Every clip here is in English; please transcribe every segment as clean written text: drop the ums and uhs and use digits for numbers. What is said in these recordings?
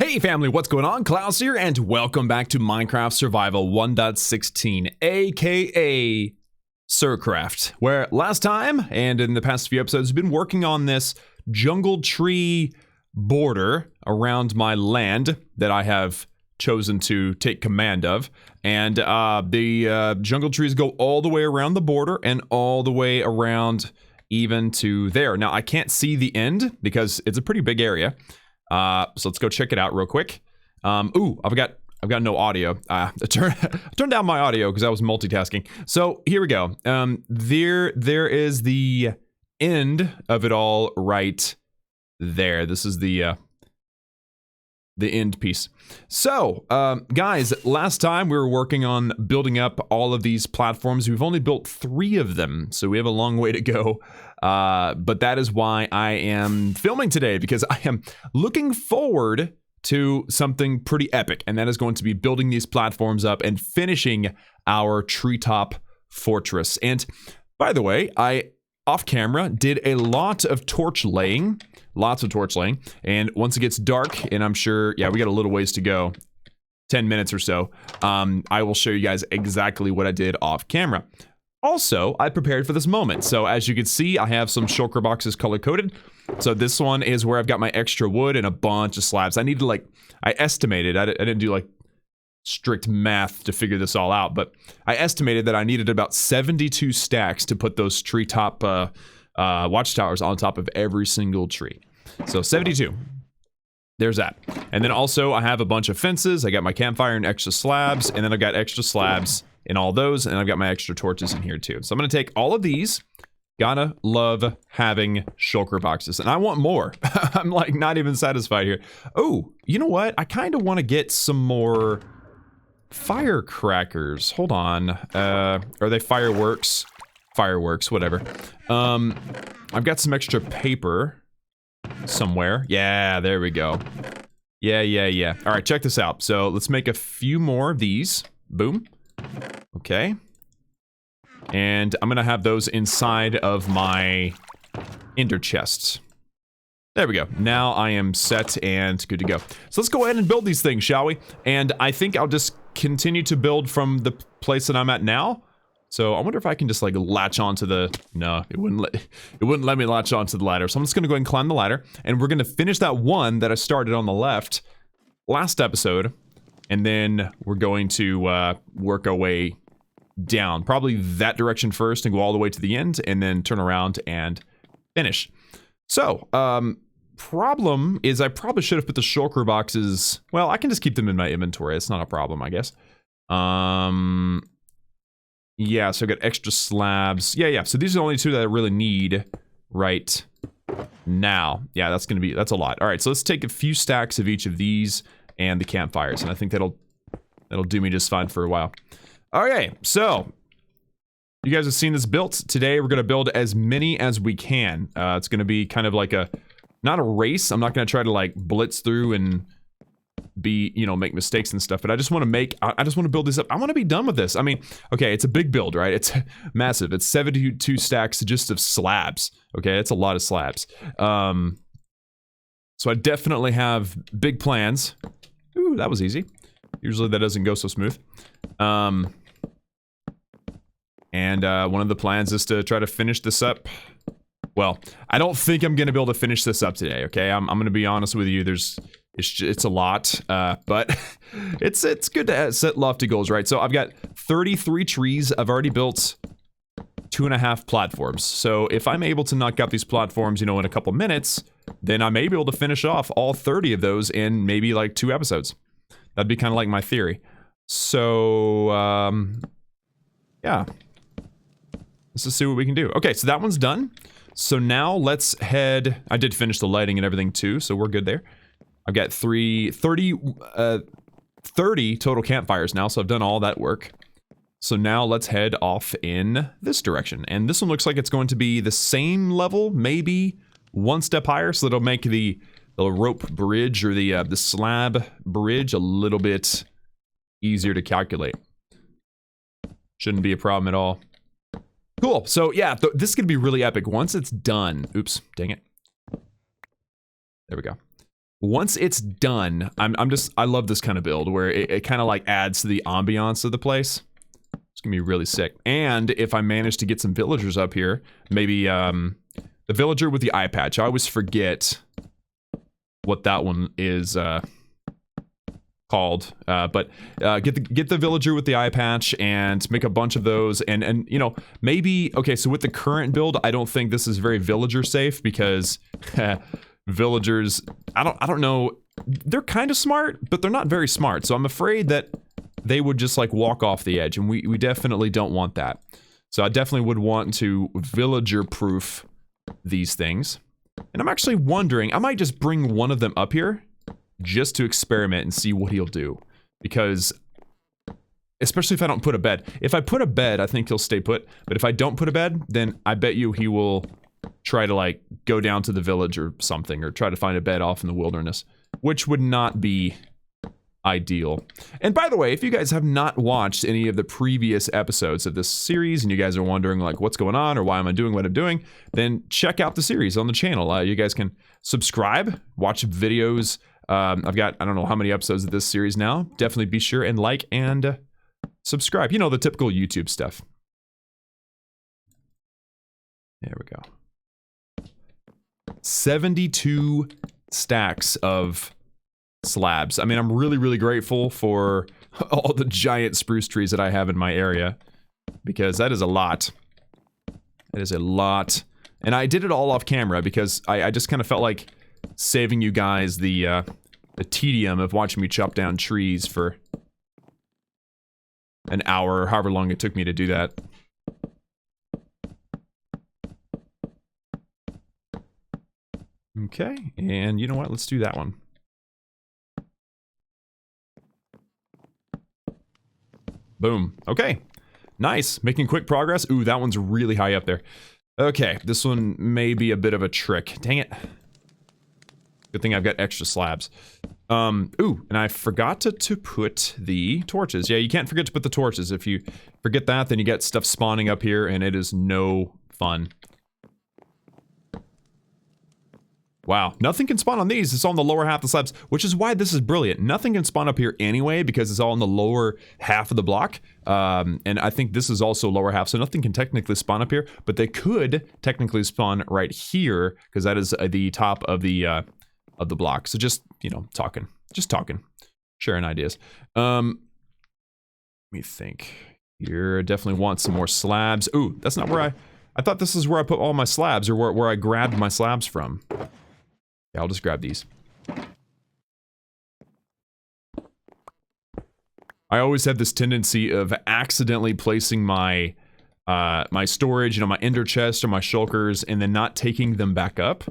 Hey family, what's going on? Klaus here, and welcome back to Minecraft Survival 1.16, aka Surcraft, where last time, and in the past few episodes, we've been working on this jungle tree border around my land that I have chosen to take command of. And the jungle trees go all the way around the border and all the way around even to there. Now, I can't see the end because it's a pretty big area. So let's go check it out real quick. Ooh, I've got no audio. Turn down my audio because I was multitasking. So here we go. There is the end of it all right there. This is the end piece. So, guys, last time we were working on building up all of these platforms. We've only built 3 of them, so we have a long way to go. But that is why I am filming today, because I am looking forward to something pretty epic, and that is going to be building these platforms up and finishing our treetop fortress. And by the way, I, off camera, did a lot of torch laying. Lots of torch laying, and once it gets dark, and I'm sure, yeah, we got a little ways to go, 10 minutes or so, I will show you guys exactly what I did off camera. Also, I prepared for this moment, so as you can see, I have some shulker boxes color-coded. So this one is where I've got my extra wood and a bunch of slabs. I need to, like, I estimated, I didn't do, like, strict math to figure this all out, but I estimated that I needed about 72 stacks to put those treetop watchtowers on top of every single tree. So 72. There's that. And then also I have a bunch of fences. I got my campfire and extra slabs, and then I've got extra slabs in all those, and I've got my extra torches in here too. So I'm gonna take all of these. Gotta love having shulker boxes, and I want more. I'm like not even satisfied here. Oh, you know what? I kind of want to get some more firecrackers. Hold on. Are they fireworks? Fireworks, whatever. I've got some extra paper somewhere. Yeah, there we go. Yeah. All right, check this out. So let's make a few more of these. Boom. Okay. And I'm gonna have those inside of my ender chests. There we go. Now I am set and good to go. So let's go ahead and build these things, shall we? And I think I'll just continue to build from the place that I'm at now. So I wonder if I can just like latch onto the, no, it wouldn't let me latch onto the ladder. So I'm just gonna go ahead and climb the ladder, and we're gonna finish that one that I started on the left last episode, and then we're going to work our way down, probably that direction first and go all the way to the end, and then turn around and finish. So, problem is I probably should have put the shulker boxes, well, I can just keep them in my inventory. It's not a problem, I guess. Yeah, so I got extra slabs. Yeah, so these are the only 2 that I really need right now. Yeah, that's a lot. All right, so let's take a few stacks of each of these and the campfires, and I think that'll do me just fine for a while. Okay, so you guys have seen this built. Today we're gonna build as many as we can. It's gonna be kind of like not a race. I'm not gonna try to like blitz through and be, you know, make mistakes and stuff, but I just want to build this up. I want to be done with this. I mean, okay, it's a big build, right? It's massive. It's 72 stacks just of slabs. Okay, it's a lot of slabs. So I definitely have big plans. Ooh, that was easy. Usually that doesn't go so smooth. And one of the plans is to try to finish this up. Well, I don't think I'm gonna be able to finish this up today, okay? I'm gonna be honest with you, it's a lot, but it's good to set lofty goals, right? So I've got 33 trees. I've already built 2.5 platforms. So if I'm able to knock out these platforms, you know, in a couple minutes, then I may be able to finish off all 30 of those in maybe like 2 episodes. That'd be kind of like my theory. So, yeah. Let's just see what we can do. Okay, so that one's done. So now let's head, I did finish the lighting and everything too, so we're good there. I've got 30 total campfires now, so I've done all that work. So now let's head off in this direction. And this one looks like it's going to be the same level, maybe 1 step higher, so it'll make the rope bridge or the slab bridge a little bit easier to calculate. Shouldn't be a problem at all. Cool, so yeah, this is gonna be really epic once it's done. Oops, dang it. There we go. once it's done, I love this kind of build where it kind of like adds to the ambiance of the place. It's gonna be really sick. And if I manage to get some villagers up here, maybe the villager with the eye patch. I always forget what that one is called, but get the villager with the eye patch and make a bunch of those, and you know, maybe, okay, so with the current build, I don't think this is very villager safe because villagers, I don't know, they're kind of smart, but they're not very smart, so I'm afraid that they would just like walk off the edge, and we definitely don't want that. So I definitely would want to villager proof these things. And I'm actually wondering, I might just bring one of them up here just to experiment and see what he'll do. Because, especially if I don't put a bed. If I put a bed, I think he'll stay put. But if I don't put a bed, then I bet you he will try to like go down to the village or something, or try to find a bed off in the wilderness, which would not be ideal. And by the way, if you guys have not watched any of the previous episodes of this series and you guys are wondering like what's going on or why am I doing what I'm doing, then check out the series on the channel. You guys can subscribe, watch videos. I've got, I don't know how many episodes of this series now. Definitely be sure and like and subscribe. You know, the typical YouTube stuff. There we go. 72 stacks of slabs. I mean, I'm really, really grateful for all the giant spruce trees that I have in my area, because that is a lot. That is a lot. And I did it all off camera because I just kind of felt like saving you guys the tedium of watching me chop down trees for an hour, or however long it took me to do that. Okay, and you know what? Let's do that one. Boom. Okay. Nice. Making quick progress. Ooh, that one's really high up there. Okay, this one may be a bit of a trick. Dang it. Good thing I've got extra slabs. Ooh, and I forgot to put the torches. Yeah, you can't forget to put the torches. If you forget that, then you get stuff spawning up here, and it is no fun. Wow, nothing can spawn on these. It's on the lower half of the slabs, which is why this is brilliant. Nothing can spawn up here anyway, because it's all in the lower half of the block. And I think this is also lower half, so nothing can technically spawn up here, but they could technically spawn right here, because that is the top of the block. So just, you know, just talking, sharing ideas. Let me think. Here, definitely want some more slabs. Ooh, that's not where I thought this is where I put all my slabs, or where I grabbed my slabs from. Yeah, I'll just grab these. I always have this tendency of accidentally placing my my storage, you know, my ender chest or my shulkers, and then not taking them back up,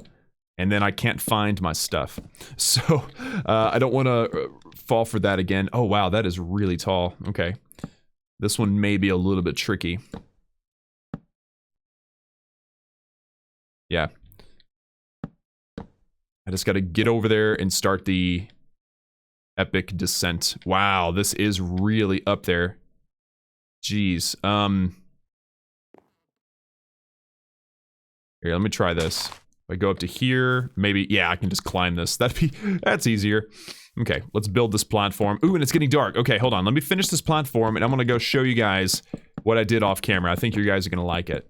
and then I can't find my stuff. So I don't want to fall for that again. Oh wow, that is really tall. Okay, this one may be a little bit tricky. Yeah. I just got to get over there and start the epic descent. Wow, this is really up there. Jeez. Here, let me try this. If I go up to here, maybe, yeah, I can just climb this. That's easier. Okay, let's build this platform. Ooh, and it's getting dark. Okay, hold on. Let me finish this platform, and I'm gonna go show you guys what I did off camera. I think you guys are gonna like it.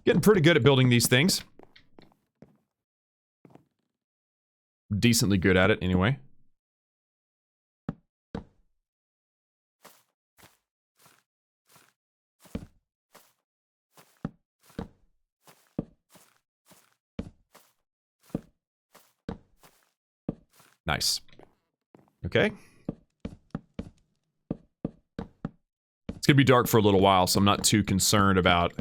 Getting pretty good at building these things. Decently good at it, anyway. Nice. Okay. It's gonna be dark for a little while, so I'm not too concerned about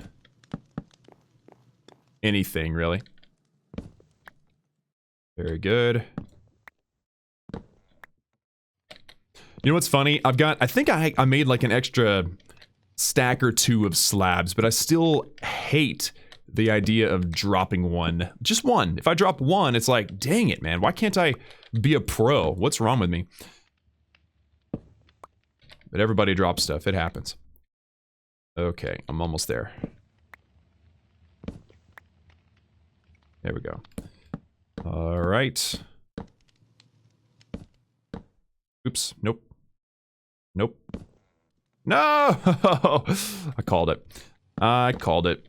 anything, really. Very good. You know what's funny? I think I made like an extra stack or two of slabs, but I still hate the idea of dropping one. Just one. If I drop one, it's like, dang it, man. Why can't I be a pro? What's wrong with me? But everybody drops stuff. It happens. Okay, I'm almost there. There we go. All right. Oops. Nope. Nope. No! I called it. I called it.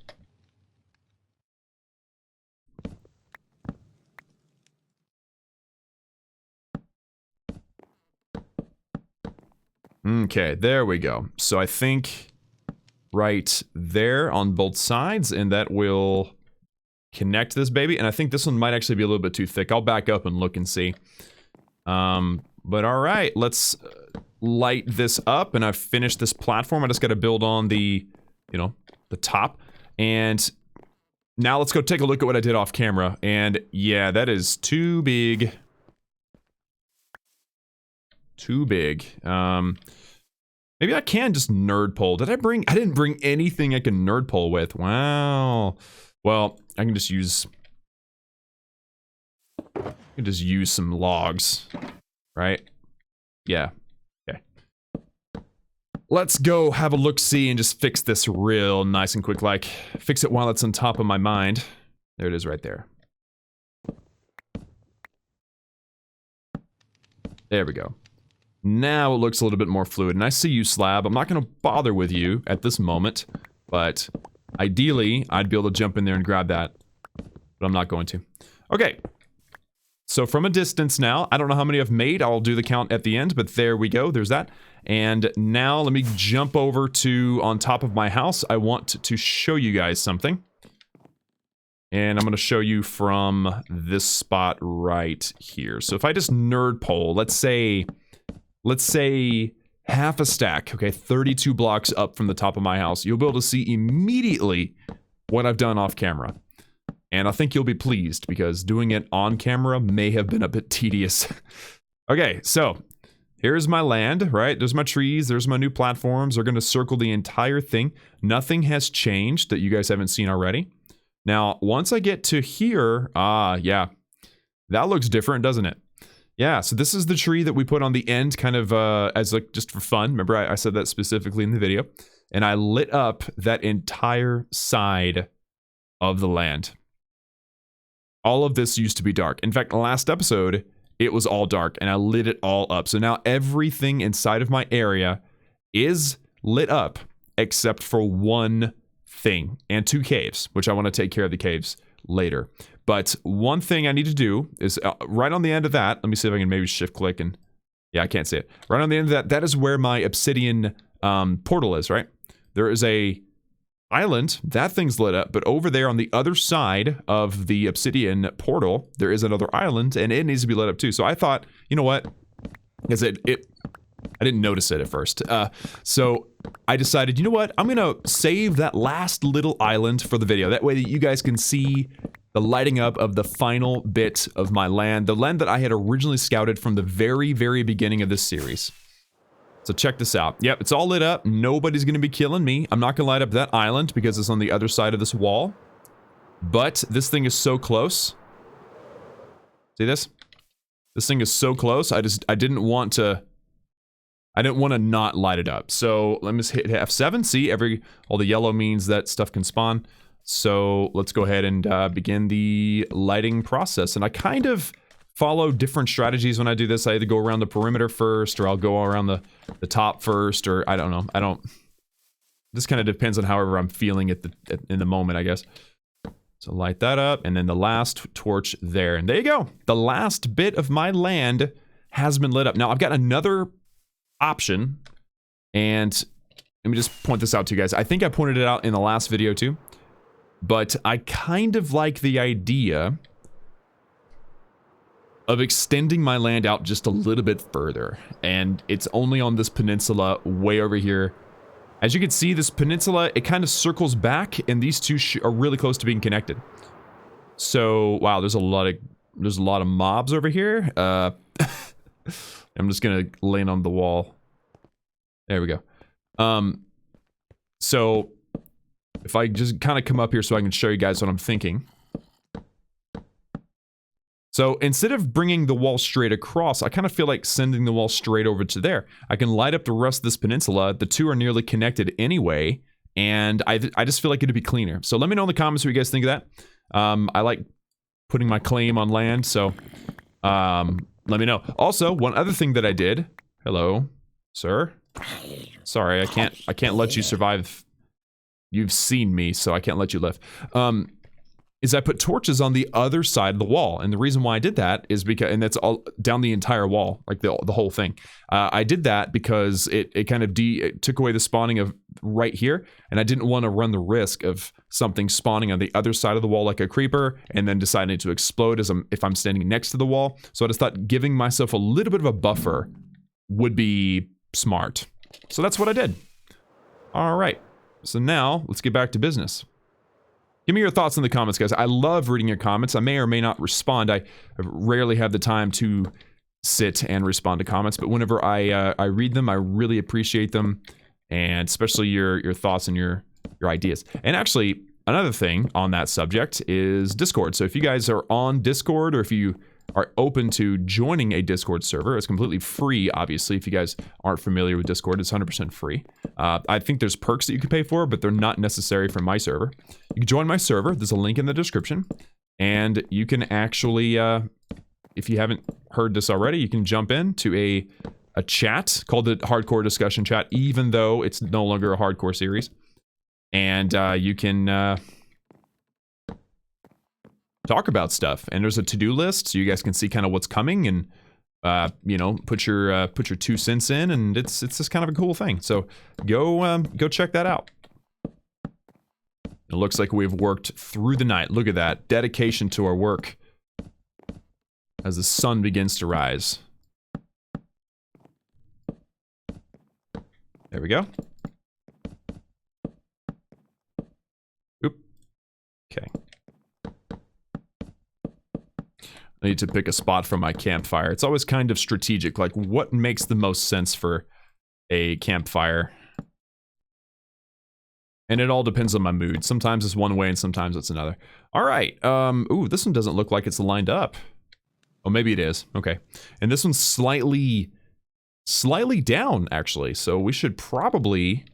Okay, there we go. So I think right there on both sides, and that will connect this baby. And I think this one might actually be a little bit too thick. I'll back up and look and see. But all right, let's light this up, and I've finished this platform. I just got to build on the, you know, the top. And now let's go take a look at what I did off camera. And yeah, that is too big. Too big. Maybe I can just nerd pole. I didn't bring anything I can nerd pole with. Wow. Well, I can just use some logs, right? Yeah. Okay. Let's go have a look-see and just fix this real nice and quick, like fix it while it's on top of my mind. There it is right there. There we go. Now it looks a little bit more fluid, and I see you, Slab. I'm not going to bother with you at this moment, but ideally, I'd be able to jump in there and grab that, but I'm not going to. Okay, so from a distance now, I don't know how many I've made. I'll do the count at the end, but there we go. There's that. And now let me jump over to on top of my house. I want to show you guys something. And I'm going to show you from this spot right here. So if I just nerd pole, let's say half a stack, okay, 32 blocks up from the top of my house, you'll be able to see immediately what I've done off camera. And I think you'll be pleased, because doing it on camera may have been a bit tedious. Okay, so here's my land, right? There's my trees, there's my new platforms. They're going to circle the entire thing. Nothing has changed that you guys haven't seen already. Now, once I get to here, yeah, that looks different, doesn't it? Yeah, so this is the tree that we put on the end, kind of as like just for fun. Remember, I said that specifically in the video. And I lit up that entire side of the land. All of this used to be dark. In fact, last episode, it was all dark, and I lit it all up. So now everything inside of my area is lit up, except for one thing, and 2 caves, which I want to take care of the caves later. But one thing I need to do is right on the end of that. Let me see if I can maybe shift click and yeah, I can't see it. Right on the end of that, that is where my obsidian portal is, right? There is a island, that thing's lit up, but over there on the other side of the obsidian portal, there is another island, and it needs to be lit up too. So I thought, you know what? Because I didn't notice it at first. So I decided, you know what? I'm gonna save that last little island for the video. That way that you guys can see the lighting up of the final bit of my land. The land that I had originally scouted from the very, very beginning of this series. So check this out. Yep, it's all lit up. Nobody's gonna be killing me. I'm not gonna light up that island because it's on the other side of this wall. But this thing is so close. See this? This thing is so close. I didn't want to not light it up. So let me just hit F7. See, all the yellow means that stuff can spawn. So let's go ahead and begin the lighting process. And I kind of follow different strategies when I do this. I either go around the perimeter first, or I'll go around the top first, or I don't know. This kind of depends on however I'm feeling in the moment, I guess. So light that up, and then the last torch there. And there you go. The last bit of my land has been lit up. Now I've got another option, and let me just point this out to you guys. I think I pointed it out in the last video too, but I kind of like the idea of extending my land out just a little bit further, and it's only on this peninsula way over here. As you can see, this peninsula, it kind of circles back, and these two are really close to being connected. So, wow, there's a lot of mobs over here. I'm just gonna land on the wall. There we go. So if I just kind of come up here so I can show you guys what I'm thinking. So instead of bringing the wall straight across, I kind of feel like sending the wall straight over to there. I can light up the rest of this peninsula. The two are nearly connected anyway, and I just feel like it'd be cleaner. So let me know in the comments what you guys think of that. I like putting my claim on land, so let me know. Also, one other thing that I did. Hello, sir. Sorry, I can't let you survive. You've seen me, so I can't let you live. Is I put torches on the other side of the wall, and the reason why I did that is because, and that's all down the entire wall, like the whole thing. I did that because it kind of it took away the spawning of right here, and I didn't want to run the risk of something spawning on the other side of the wall like a creeper, and then deciding to explode if I'm standing next to the wall. So I just thought giving myself a little bit of a buffer would be smart. So that's what I did. All right. So now let's get back to business. Give me your thoughts in the comments, guys. I love reading your comments. I may or may not respond. I rarely have the time to sit and respond to comments, but whenever I read them, I really appreciate them, and especially your thoughts and your ideas. And actually, another thing on that subject is Discord. So if you guys are on Discord, or if you are open to joining a Discord server, it's completely free, obviously. If you guys aren't familiar with Discord, it's 100% free. I think there's perks that you can pay for, but they're not necessary for my server. You can join my server. There's a link in the description. And you can actually, if you haven't heard this already, you can jump into a chat called the Hardcore Discussion Chat, even though it's no longer a hardcore series. And you can talk about stuff, and there's a to-do list, so you guys can see kind of what's coming, and you know, put your 2 cents in, and it's just kind of a cool thing. So go check that out. It looks like we've worked through the night. Look at that dedication to our work as the sun begins to rise. There we go. Oop. Okay. I need to pick a spot for my campfire. It's always kind of strategic, like what makes the most sense for a campfire. And it all depends on my mood. Sometimes it's one way and sometimes it's another. All right. Ooh, this one doesn't look like it's lined up. Oh, maybe it is. Okay. And this one's slightly down, actually. So we should probably...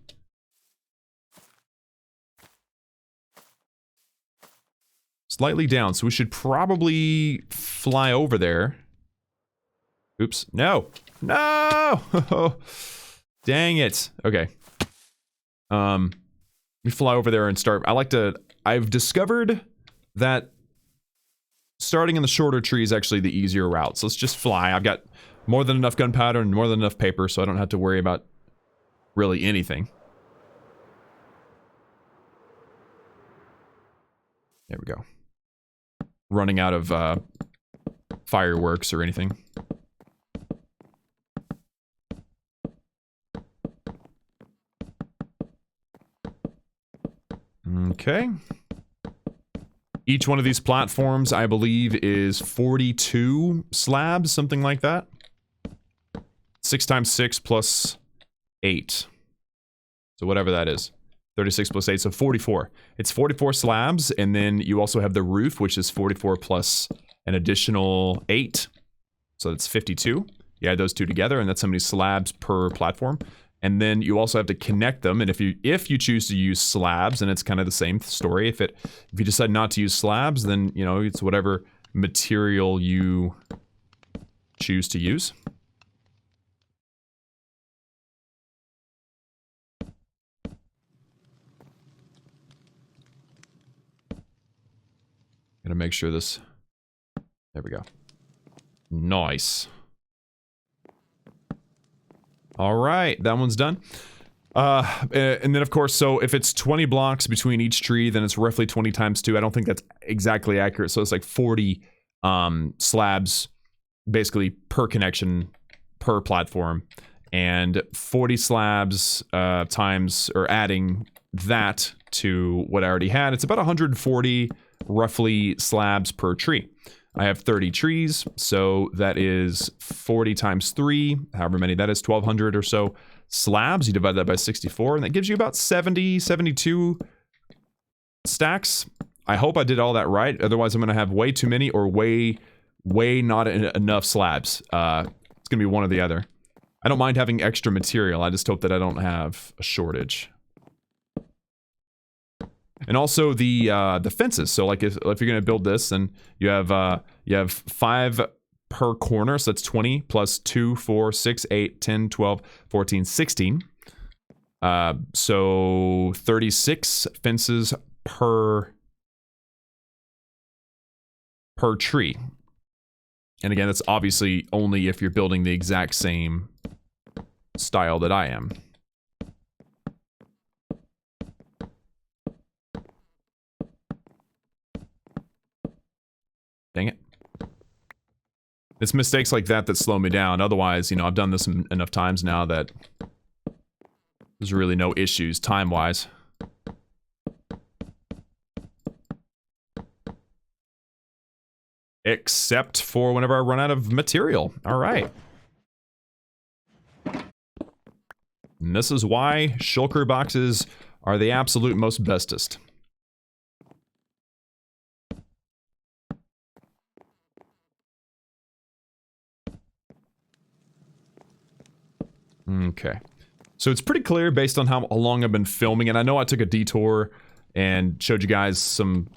Slightly down, so we should probably fly over there. Oops. No! No! Dang it. Okay. We fly over there and start. I've discovered that starting in the shorter tree is actually the easier route. So let's just fly. I've got more than enough gunpowder and more than enough paper, so I don't have to worry about really anything. There we go. Running out of fireworks or anything. Okay. Each one of these platforms, I believe, is 42 slabs, something like that. 6 times 6 plus 8. So whatever that is. 36 plus 8, so 44. It's 44 slabs, and then you also have the roof, which is 44 plus an additional 8. So that's 52. You add those two together, and that's how many slabs per platform. And then you also have to connect them, and if you choose to use slabs, and it's kind of the same story. If you decide not to use slabs, then, you know, it's whatever material you choose to use. Gonna make sure this... There we go. Nice. Alright, that one's done. And then of course, so if it's 20 blocks between each tree, then it's roughly 20 times 2. I don't think that's exactly accurate, so it's like 40 slabs, basically per connection, per platform. And 40 slabs times, or adding that to what I already had, it's about 140 roughly slabs per tree. I have 30 trees, so that is 40 times 3, however many that is, 1,200 or so slabs. You divide that by 64, and that gives you about 70, 72 stacks. I hope I did all that right, otherwise I'm going to have way too many or way not enough slabs. It's going to be one or the other. I don't mind having extra material, I just hope that I don't have a shortage. And also the fences. So like if you're gonna build this, then you have 5 per corner, so that's 20 plus 2, 4, 6, 8, 10, 12, 14, 16. So 36 fences per tree. And again, that's obviously only if you're building the exact same style that I am. Dang it. It's mistakes like that that slow me down. Otherwise, you know, I've done this enough times now that there's really no issues time-wise. Except for whenever I run out of material. All right. And this is why shulker boxes are the absolute most bestest. Okay. So it's pretty clear based on how long I've been filming, and I know I took a detour and showed you guys some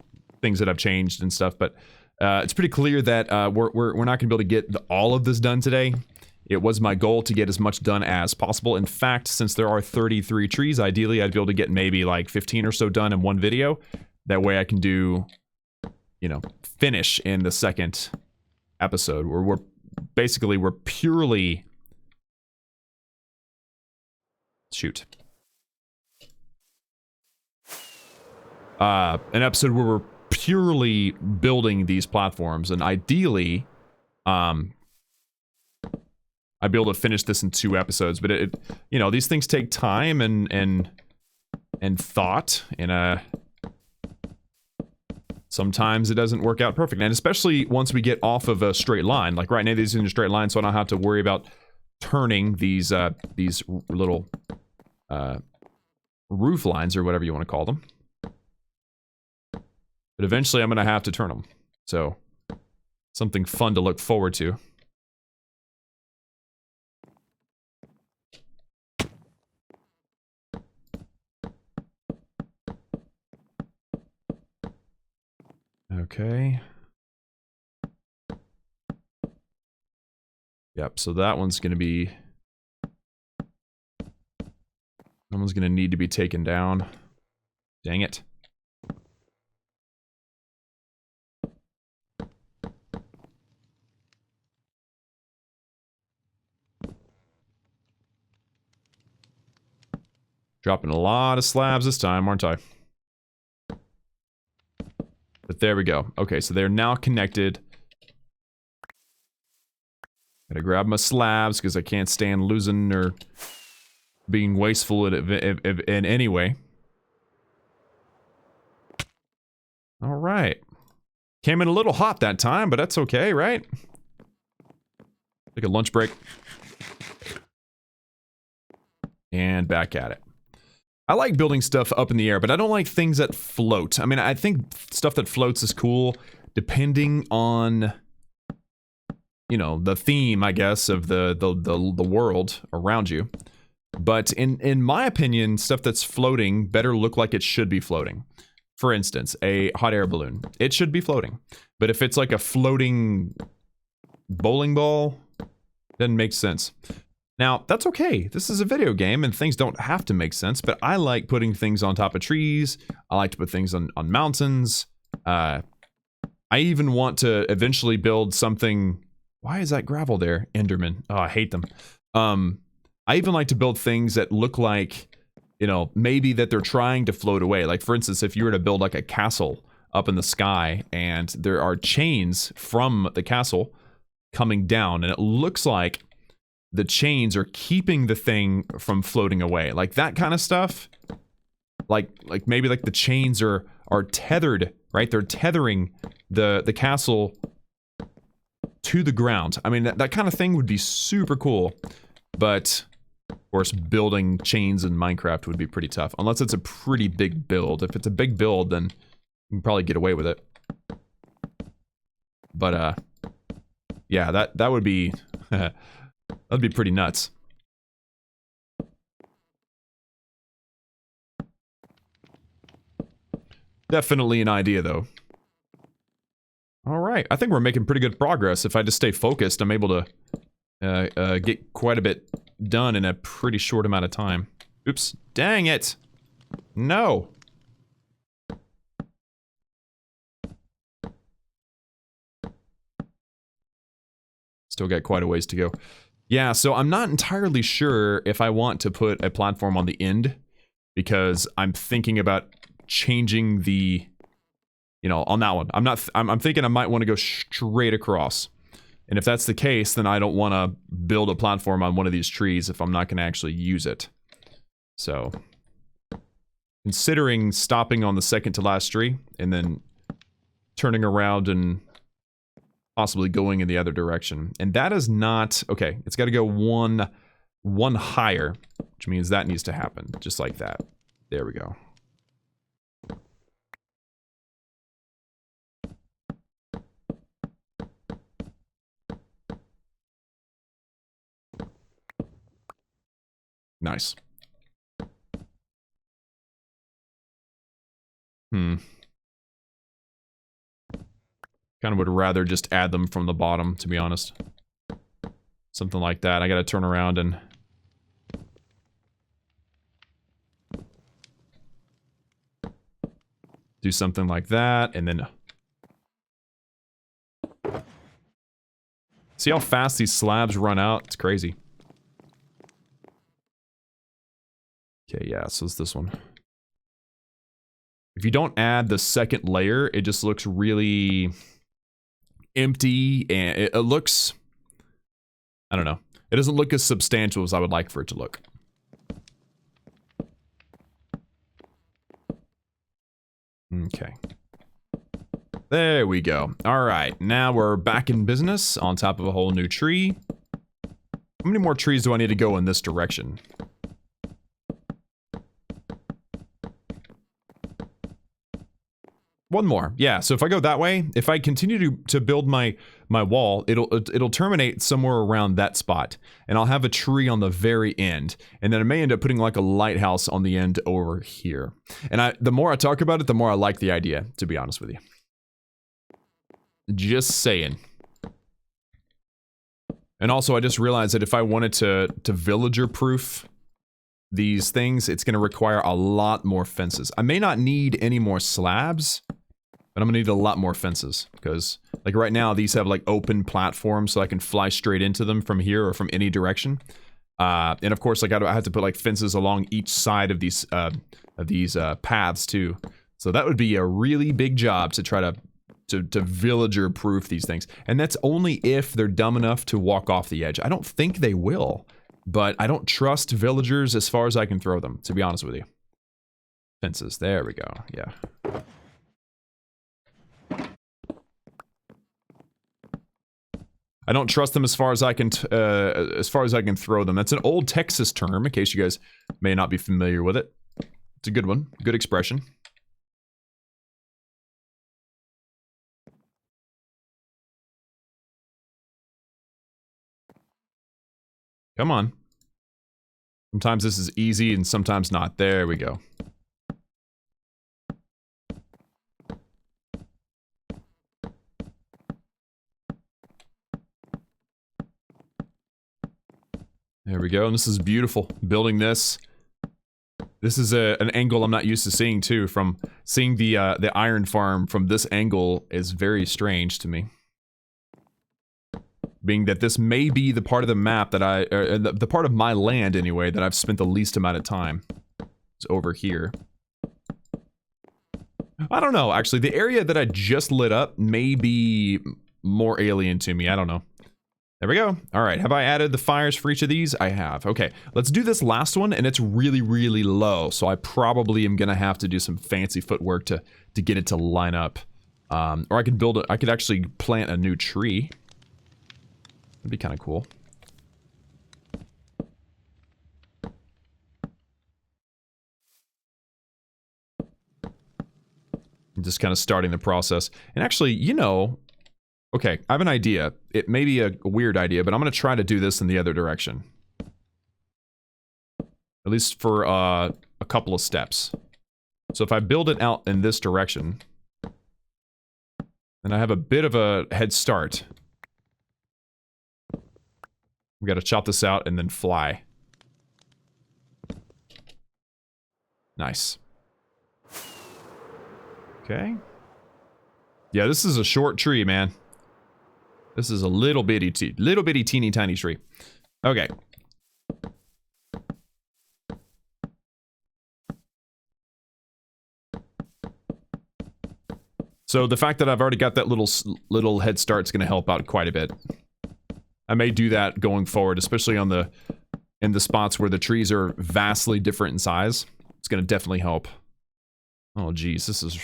things that I've changed and stuff, but it's pretty clear that we're not going to be able to get all of this done today. It was my goal to get as much done as possible. In fact, since there are 33 trees, ideally I'd be able to get maybe like 15 or so done in one video. That way I can do, you know, finish in the second episode, where we're purely... Shoot. An episode where we're purely building these platforms, and ideally, I'd be able to finish this in 2 episodes. But it you know, these things take time and thought, and sometimes it doesn't work out perfect, and especially once we get off of a straight line. Like right now, these are in a straight line, so I don't have to worry about turning these little roof lines, or whatever you want to call them. But eventually I'm going to have to turn them. So, something fun to look forward to. Okay. Yep, so that one's going to be... That one's going to need to be taken down. Dang it. Dropping a lot of slabs this time, aren't I? But there we go. Okay, so they're now connected. Gotta grab my slabs, because I can't stand losing or being wasteful in any way. Alright. Came in a little hot that time, but that's okay, right? Take a lunch break. And back at it. I like building stuff up in the air, but I don't like things that float. I mean, I think stuff that floats is cool, depending on, you know, the theme, I guess, of the world around you. But in my opinion, stuff that's floating better look like it should be floating. For instance, a hot air balloon. It should be floating. But if it's like a floating bowling ball, doesn't make sense. Now, that's okay. This is a video game, and things don't have to make sense, but I like putting things on top of trees. I like to put things on mountains. I even want to eventually build something... Why is that gravel there? Enderman. Oh, I hate them. I even like to build things that look like, you know, maybe that they're trying to float away. Like, for instance, if you were to build like a castle up in the sky, and there are chains from the castle coming down, and it looks like the chains are keeping the thing from floating away. Like that kind of stuff. Like maybe like the chains are tethered, right? They're tethering the castle to the ground. I mean, that kind of thing would be super cool. But, of course, building chains in Minecraft would be pretty tough. Unless it's a pretty big build. If it's a big build, then you can probably get away with it. But, yeah, that would be... That'd be pretty nuts. Definitely an idea, though. All right, I think we're making pretty good progress. If I just stay focused, I'm able to get quite a bit done in a pretty short amount of time. Oops, dang it! No! Still got quite a ways to go. Yeah, so I'm not entirely sure if I want to put a platform on the end, because I'm thinking about changing the, you know, on that one. I'm thinking I might want to go straight across. And if that's the case, then I don't want to build a platform on one of these trees if I'm not going to actually use it. So, considering stopping on the second to last tree and then turning around and possibly going in the other direction. And that is not, okay, it's got to go one higher, which means that needs to happen, just like that. There we go. Nice. Kind of would rather just add them from the bottom, to be honest. Something like that. I gotta turn around and... do something like that, and then... See how fast these slabs run out? It's crazy. Okay, yeah, so it's this one. If you don't add the second layer, it just looks really empty, and it looks... I don't know. It doesn't look as substantial as I would like for it to look. Okay. There we go. Alright, now we're back in business on top of a whole new tree. How many more trees do I need to go in this direction? One more. Yeah, so if I go that way, if I continue to build my wall, it'll terminate somewhere around that spot. And I'll have a tree on the very end. And then I may end up putting like a lighthouse on the end over here. And the more I talk about it, the more I like the idea, to be honest with you. Just saying. And also, I just realized that if I wanted to villager-proof these things, it's going to require a lot more fences. I may not need any more slabs, but I'm going to need a lot more fences. Because, like right now, these have like open platforms, so I can fly straight into them from here or from any direction. And of course, like I have to put like fences along each side of these paths too. So that would be a really big job to try to villager-proof these things. And that's only if they're dumb enough to walk off the edge. I don't think they will. But I don't trust villagers as far as I can throw them, to be honest with you. Fences, there we go, yeah. I don't trust them as far as I can throw them. That's an old Texas term, in case you guys may not be familiar with it. It's a good one, good expression. Come on. Sometimes this is easy and sometimes not. There we go. There we go, and this is beautiful. Building this. This is an angle I'm not used to seeing too. From seeing the iron farm from this angle is very strange to me. Being that this may be the part of the map that the part of my land anyway, that I've spent the least amount of time. It's over here. I don't know, actually. The area that I just lit up may be more alien to me. I don't know. There we go. All right, have I added the fires for each of these? I have. Okay, let's do this last one, and it's really, really low, so I probably am gonna have to do some fancy footwork to get it to line up. Or I could build I could actually plant a new tree. That'd be kind of cool. I'm just kind of starting the process. And actually, you know, okay, I have an idea. It may be a weird idea, but I'm going to try to do this in the other direction. At least for a couple of steps. So if I build it out in this direction, then I have a bit of a head start. We gotta chop this out and then fly. Nice. Okay. Yeah, this is a short tree, man. This is a little bitty teeny tiny tree. Okay. So the fact that I've already got that little head start is going to help out quite a bit. I may do that going forward, especially on in the spots where the trees are vastly different in size. It's going to definitely help. Oh geez, this is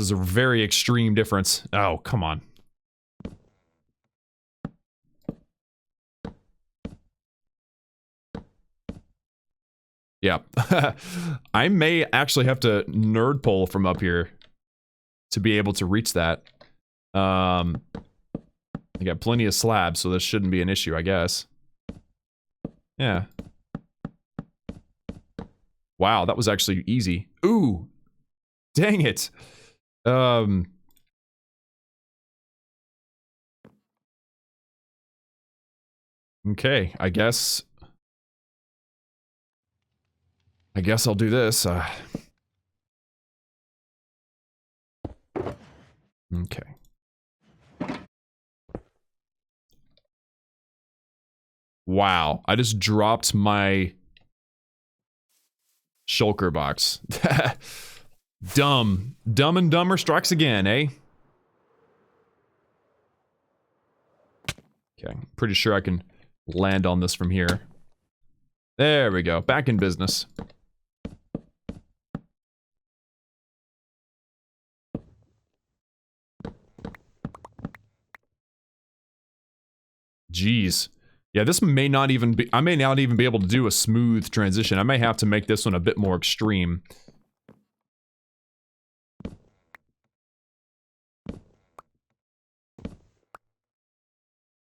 a very extreme difference. Oh, come on. Yeah. I may actually have to nerd pull from up here to be able to reach that. I got plenty of slabs, so this shouldn't be an issue, I guess. Yeah. Wow, that was actually easy. Ooh! Dang it! Okay, I guess I'll do this. Okay. Wow, I just dropped my shulker box. Dumb. Dumb and Dumber strikes again, eh? Okay, pretty sure I can land on this from here. There we go, back in business. Jeez. Yeah, this may not even be... I may not even be able to do a smooth transition. I may have to make this one a bit more extreme.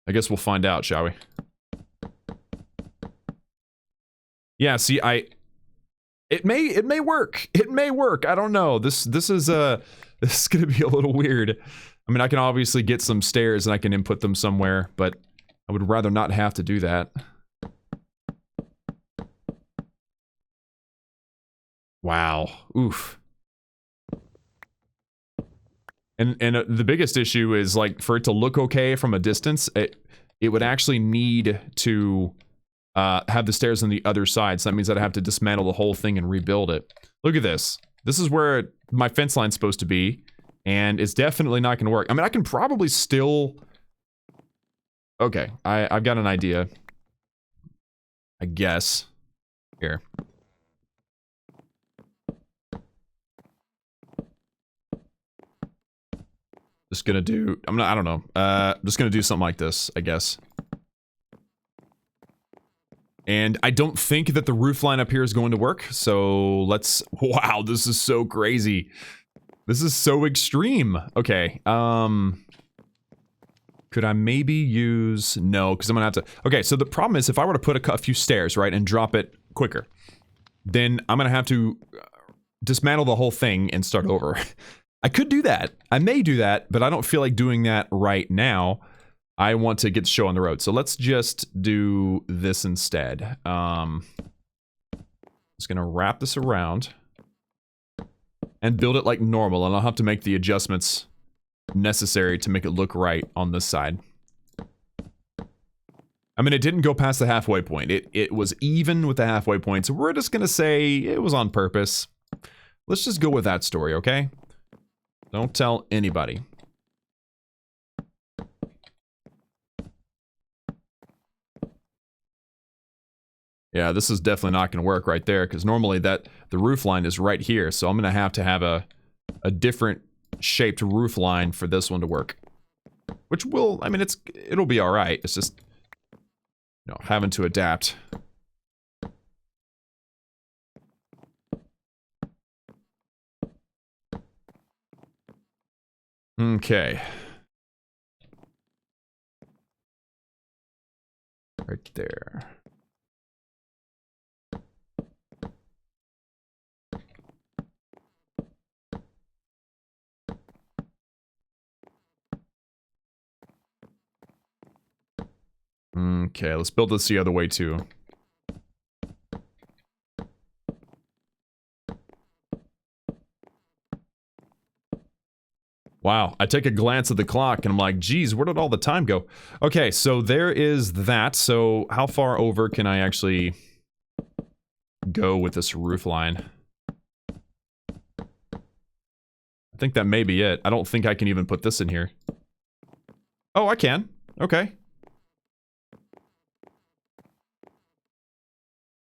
I guess we'll find out, shall we? Yeah, see, It may work. It may work. I don't know. This is gonna be a little weird. I mean, I can obviously get some stairs and I can input them somewhere, but I would rather not have to do that. Wow. Oof. And the biggest issue is, like, for it to look okay from a distance, it would actually need to have the stairs on the other side. So that means that I have to dismantle the whole thing and rebuild it. Look at this. This is where my fence line's supposed to be, and it's definitely not going to work. I mean, I can probably still... Okay, I've got an idea. I guess. Here. Just gonna do... I don't know. Just gonna do something like this, I guess. And I don't think that the roof line up here is going to work, so let's... Wow, this is so crazy. This is so extreme. Okay, could I maybe use... No, because I'm gonna have to... Okay, so the problem is if I were to put a few stairs, right, and drop it quicker, then I'm gonna have to dismantle the whole thing and start over. I could do that. I may do that, but I don't feel like doing that right now. I want to get the show on the road. So let's just do this instead. Just gonna wrap this around and build it like normal, and I'll have to make the adjustments necessary to make it look right on this side. I mean, it didn't go past the halfway point. It was even with the halfway point, so we're just gonna say it was on purpose. Let's just go with that story, okay? Don't tell anybody. Yeah, this is definitely not going to work right there, because normally the roof line is right here, so I'm going to have a different shaped roof line for this one to work. Which will, I mean, it'll be alright, it's just, you know, having to adapt. Okay. Right there. Okay, let's build this the other way too. Wow, I take a glance at the clock and I'm like, geez, where did all the time go? Okay, so there is that. So how far over can I actually go with this roof line? I think that may be it. I don't think I can even put this in here. Oh, I can. Okay.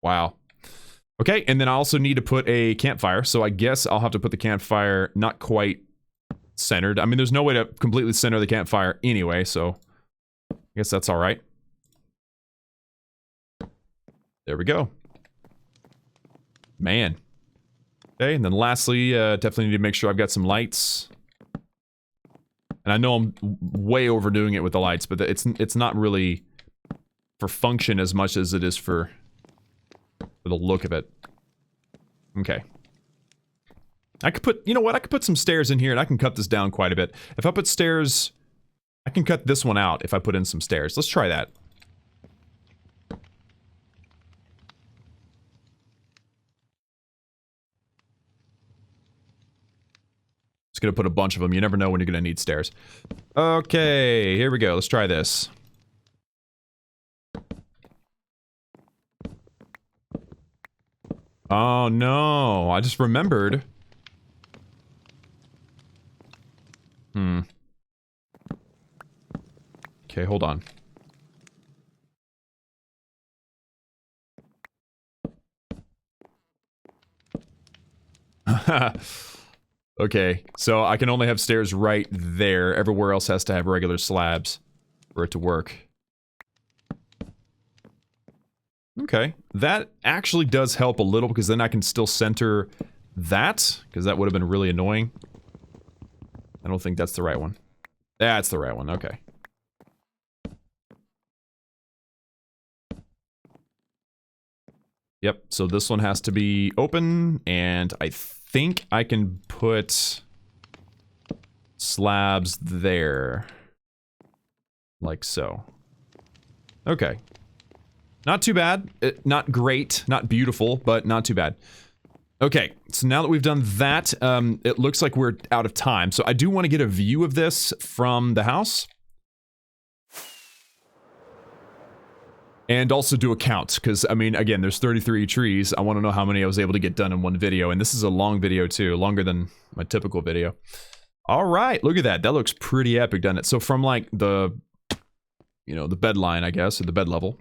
Wow. Okay, and then I also need to put a campfire, so I guess I'll have to put the campfire not quite centered. I mean, there's no way to completely center the campfire anyway, so I guess that's all right. There we go. Man. Okay, and then lastly, definitely need to make sure I've got some lights. And I know I'm way overdoing it with the lights, but it's not really for function as much as it is for the look of it. Okay. I could put, you know what, I could put some stairs in here and I can cut this down quite a bit. If I put stairs, I can cut this one out if I put in some stairs. Let's try that. Just gonna put a bunch of them. You never know when you're gonna need stairs. Okay, here we go. Let's try this. Oh no, I just remembered. Okay, hold on. Okay, so I can only have stairs right there. Everywhere else has to have regular slabs for it to work. Okay, that actually does help a little because then I can still center that, because that would have been really annoying. I don't think that's the right one. That's the right one, okay. Yep, so this one has to be open, and I think I can put slabs there. Like so. Okay. Not too bad. Not great, not beautiful, but not too bad. Okay, so now that we've done that, it looks like we're out of time. So I do want to get a view of this from the house. And also do a count, because, I mean, again, there's 33 trees. I want to know how many I was able to get done in one video. And this is a long video, too. Longer than my typical video. All right, look at that. That looks pretty epic, doesn't it? So from, like, the, you know, the bed line, I guess, or the bed level.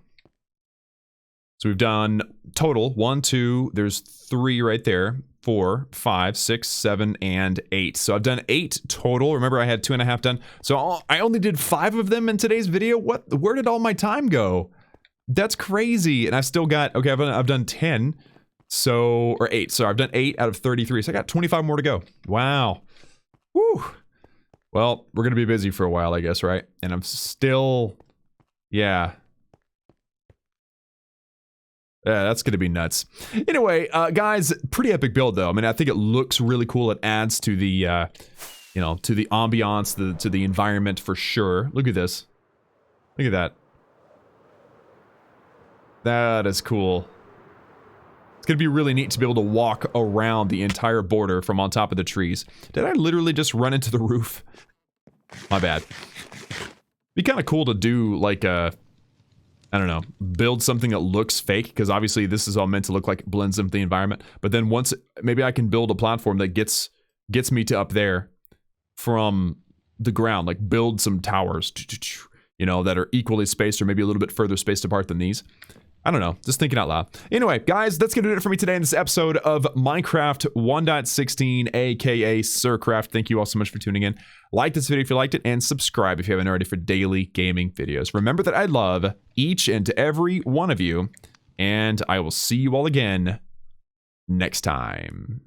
So we've done total 1, 2, there's 3 right there, 4, 5, 6, 7, and 8. So I've done 8 total. Remember I had 2.5 done. So I only did 5 of them in today's video. Where did all my time go? That's crazy. And I still got, okay, I've done 10. So, or 8. So I've done 8 out of 33. So I got 25 more to go. Wow. Woo. Well, we're going to be busy for a while, I guess, right? And I'm still, yeah. Yeah, that's gonna be nuts. Anyway, guys, pretty epic build though. I mean, I think it looks really cool. It adds to the, you know, to the ambiance, to the environment for sure. Look at this. Look at that. That is cool. It's gonna be really neat to be able to walk around the entire border from on top of the trees. Did I literally just run into the roof? My bad. Be kind of cool to do like a, I don't know, build something that looks fake, because obviously this is all meant to look like it blends in with the environment. But then once, maybe I can build a platform that gets me to up there from the ground, like build some towers, you know, that are equally spaced or maybe a little bit further spaced apart than these. I don't know, just thinking out loud. Anyway, guys, that's gonna do it for me today in this episode of Minecraft 1.16, aka Sircraft. Thank you all so much for tuning in. Like this video if you liked it, and subscribe if you haven't already for daily gaming videos. Remember that I love each and every one of you, and I will see you all again next time.